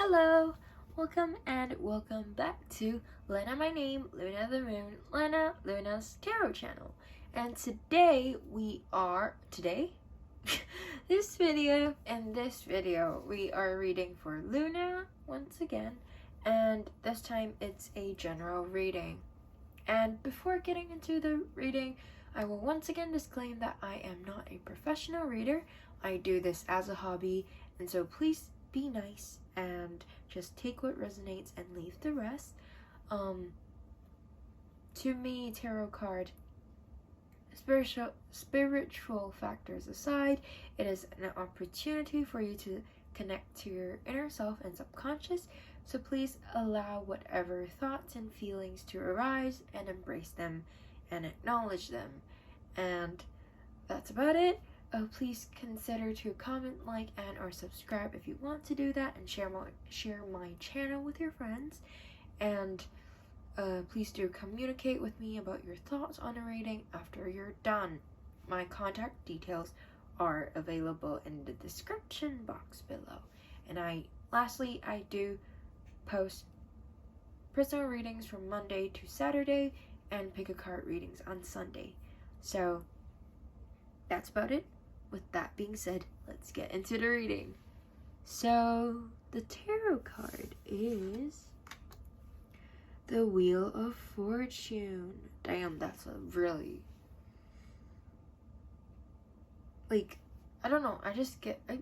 Hello, welcome back to Lena My Name, Luna the Moon, Luna's Tarot channel. And today, this video, we are reading for Luna once again, and this time it's a general reading. And before getting into the reading, I will once again disclaim that I am not a professional reader. I do this as a hobby, and so please be nice and just take what resonates and leave the rest. To me, tarot card, spiritual factors aside, it is an opportunity for you to connect to your inner self and subconscious. So please allow whatever thoughts and feelings to arise and embrace them and acknowledge them. And that's about it. Please consider to comment, like, and or subscribe if you want to do that, and share my channel with your friends. And please do communicate with me about your thoughts on a reading after you're done. My contact details are available in the description box below. And lastly, I do post personal readings from Monday to Saturday and pick a card readings on Sunday. So that's about it. With that being said, let's get into the reading. So the tarot card is the Wheel of Fortune. Damn, that's a really, I don't know,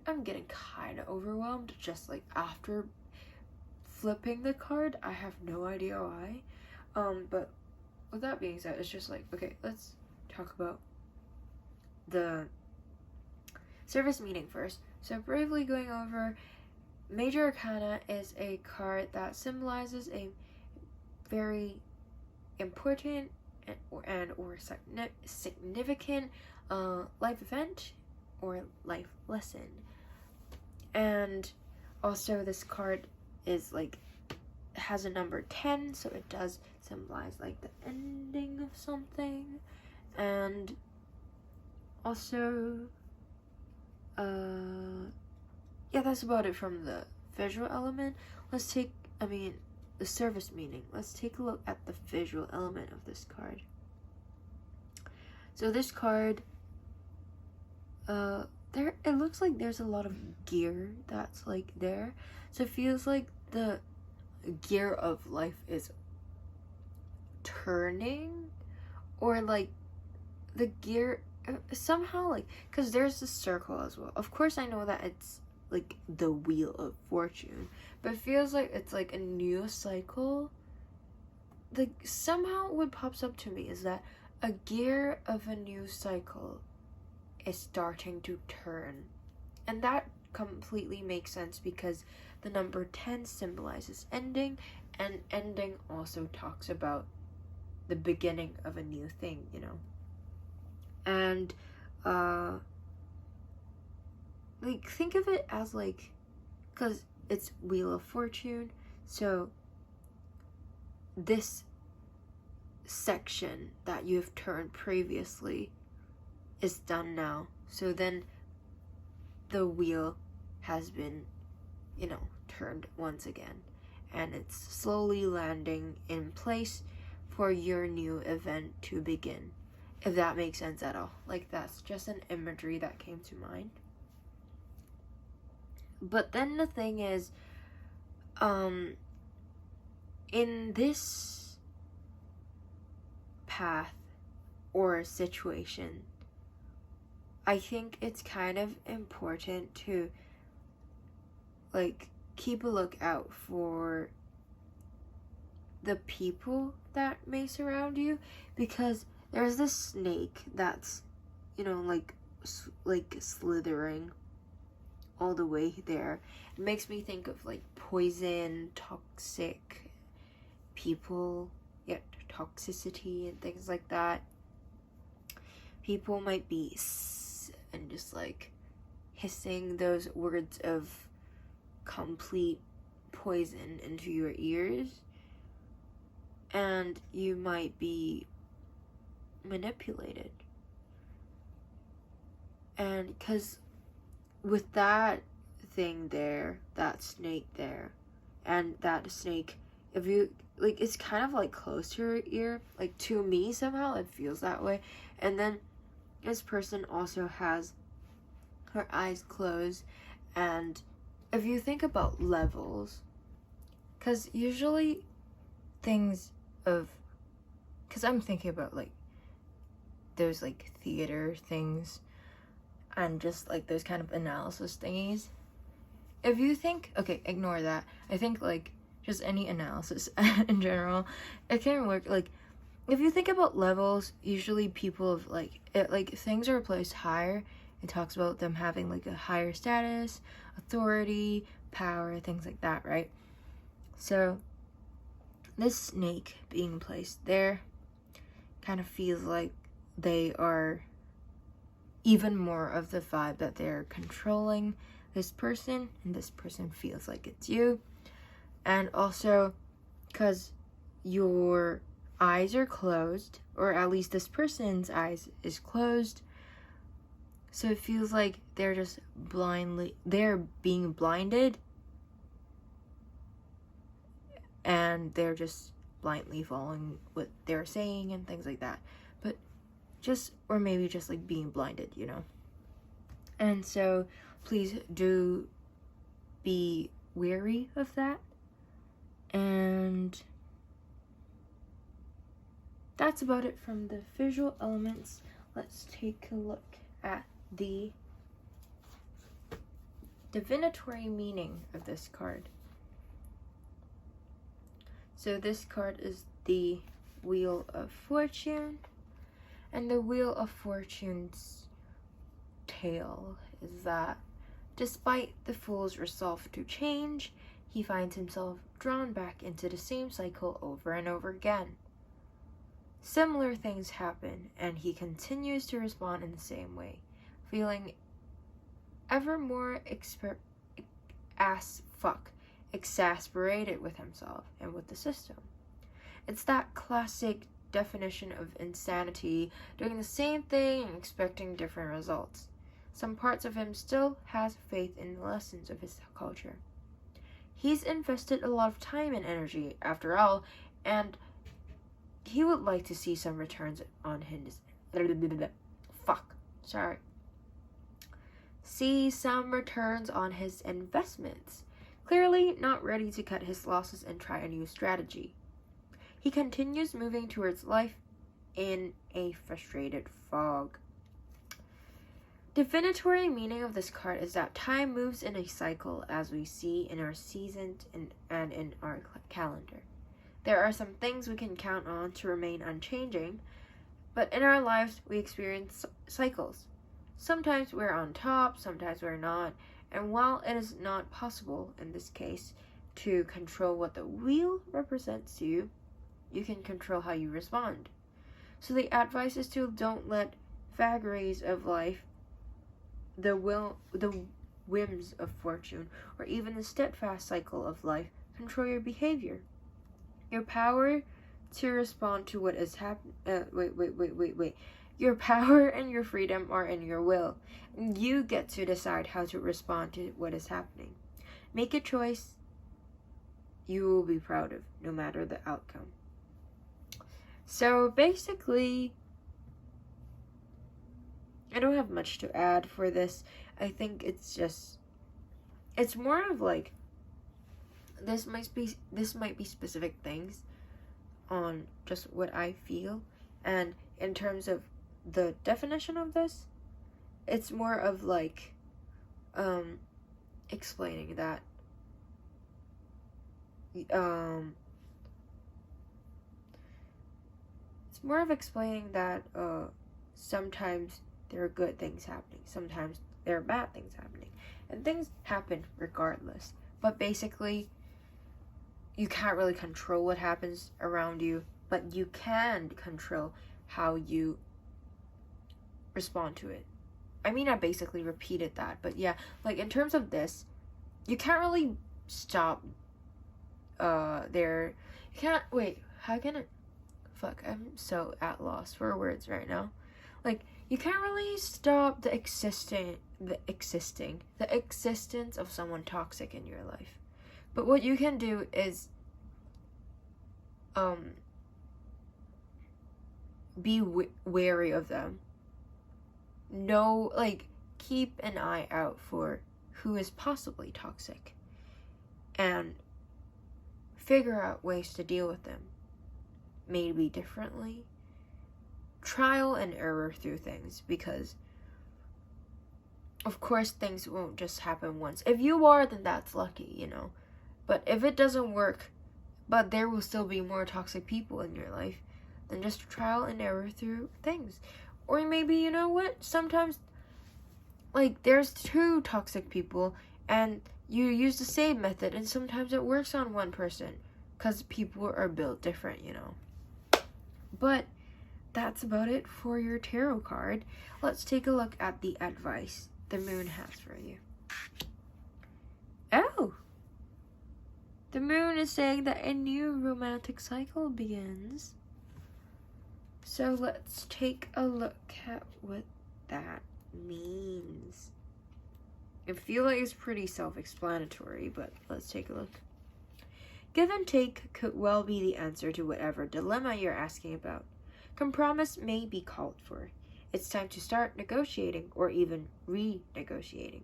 I'm getting kind of overwhelmed just after flipping the card. I have no idea why. But with that being said, it's just okay, let's talk about the service meaning first. So bravely going over, Major Arcana is a card that symbolizes a very important or significant life event or life lesson. And also this card is has a number 10, so it does symbolize the ending of something. And also yeah, that's about it from the visual element. The service meaning. Let's take a look at the visual element of this card. So this card, it looks like there's a lot of gear that's there. So it feels like the gear of life is turning, or the gear somehow because there's the circle as well. Of course I know that it's the Wheel of Fortune, but it feels like it's a new cycle. Somehow what pops up to me is that a gear of a new cycle is starting to turn, and that completely makes sense because the number 10 symbolizes ending, and ending also talks about the beginning of a new thing, and think of it as because it's Wheel of Fortune, so this section that you've turned previously is done now. So then the wheel has been turned once again, and it's slowly landing in place for your new event to begin, if that makes sense at all. That's just an imagery that came to mind. But then the thing is, in this path or situation, I think it's kind of important to keep a lookout for the people that may surround you, because there's this snake that's slithering all the way there. It makes me think of poison, toxic people, toxicity and things like that. People might be and just hissing those words of complete poison into your ears, and you might be manipulated. And because with that thing there, that snake there, and that snake, if you like, it's kind of like close to her ear, like to me somehow it feels that way. And then this person also has her eyes closed. And if you think about levels, because usually things of, because I'm thinking about like those like theater things and just like those kind of analysis thingies. If you think, okay, ignore that. I think like just any analysis in general, it can work. Like if you think about levels, usually people have like it, like things are placed higher. It talks about them having like a higher status, authority, power, things like that, right? So this snake being placed there kind of feels like they are even more of the vibe that they're controlling this person, and this person feels like it's you. And also because your eyes are closed, or at least this person's eyes is closed, so it feels like they're just they're being blinded, and they're just blindly following what they're saying and things like that. But just, or maybe just like being blinded, you know? And so please do be wary of that. And that's about it from the visual elements. Let's take a look at the divinatory meaning of this card. So this card is the Wheel of Fortune, and the Wheel of Fortune's tale is that despite the fool's resolve to change, he finds himself drawn back into the same cycle over and over again. Similar things happen, and he continues to respond in the same way, feeling ever more exasperated with himself and with the system. It's that classic definition of insanity, doing the same thing and expecting different results. Some parts of him still has faith in the lessons of his culture. He's invested a lot of time and energy, after all, and he would like to see some returns on his see some returns on his investments. Clearly not ready to cut his losses and try a new strategy. He continues moving towards life in a frustrated fog. Divinatory meaning of this card is that time moves in a cycle, as we see in our seasons and in our calendar. There are some things we can count on to remain unchanging, but in our lives we experience cycles. Sometimes we're on top, sometimes we're not, and while it is not possible in this case to control what the wheel represents to you, you can control how you respond. So the advice is to don't let vagaries of life, the whims of fortune, or even the steadfast cycle of life control your behavior. Your power to respond to what is happening. Your power and your freedom are in your will. You get to decide how to respond to what is happening. Make a choice you will be proud of, no matter the outcome. So basically, I don't have much to add for this. I think it's more of like, this might be specific things on just what I feel, and in terms of the definition of this, it's more of like explaining that sometimes there are good things happening, sometimes there are bad things happening, and things happen regardless. But basically, you can't really control what happens around you, but you can control how you respond to it. I mean, I basically repeated that, but yeah, like in terms of this, you can't really stop you can't, how can it, I'm so at loss for words right now. Like, you can't really stop the existence of someone toxic in your life. But what you can do is be wary of them. Keep an eye out for who is possibly toxic and figure out ways to deal with them. Maybe differently. Trial and error through things, because of course things won't just happen once. If you are, then that's lucky, But if it doesn't work, but there will still be more toxic people in your life, then just trial and error through things. Or maybe, sometimes, there's 2 toxic people, and you use the same method, and sometimes it works on one person, because people are built different, But that's about it for your tarot card. Let's take a look at the advice the moon has for you. Oh! The moon is saying that a new romantic cycle begins. So let's take a look at what that means. I feel like it's pretty self-explanatory, but let's take a look. Give and take could well be the answer to whatever dilemma you're asking about. Compromise may be called for. It's time to start negotiating or even renegotiating.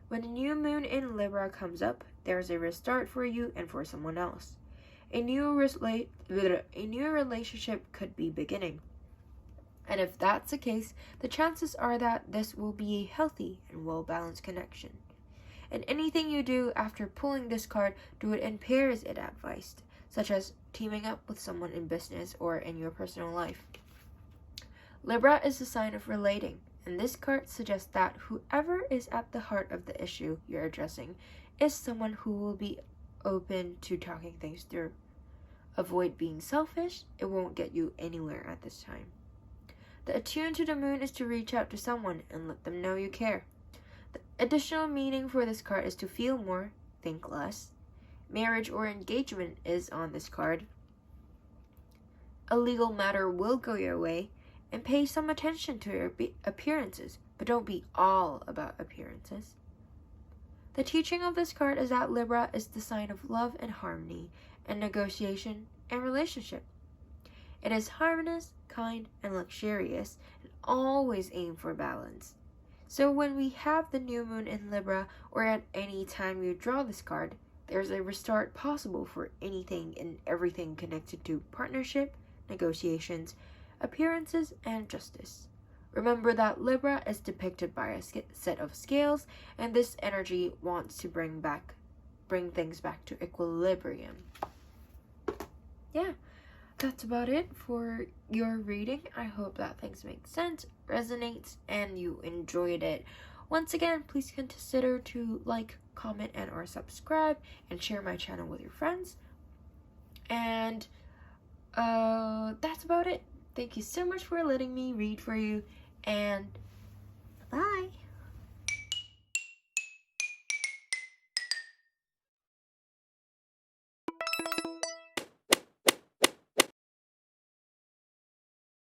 When a new moon in Libra comes up, there's a restart for you and for someone else. A new relationship could be beginning. And if that's the case, the chances are that this will be a healthy and well-balanced connection. And anything you do after pulling this card, do it in pairs, it advised, such as teaming up with someone in business or in your personal life. Libra is the sign of relating, and this card suggests that whoever is at the heart of the issue you're addressing is someone who will be open to talking things through. Avoid being selfish, it won't get you anywhere at this time. The attune to the moon is to reach out to someone and let them know you care. The additional meaning for this card is to feel more, think less. Marriage or engagement is on this card. A legal matter will go your way, and pay some attention to your appearances, but don't be all about appearances. The teaching of this card is that Libra is the sign of love and harmony, and negotiation and relationship. It is harmonious, kind, and luxurious, and always aim for balance. So when we have the new moon in Libra, or at any time you draw this card, there's a restart possible for anything and everything connected to partnership, negotiations, appearances, and justice. Remember that Libra is depicted by a set of scales, and this energy wants to bring things back to equilibrium. Yeah, that's about it for your reading. I hope that things make sense, resonates, and you enjoyed it. Once again, please consider to like, comment, and or subscribe, and share my channel with your friends. And that's about it. Thank you so much for letting me read for you, and bye.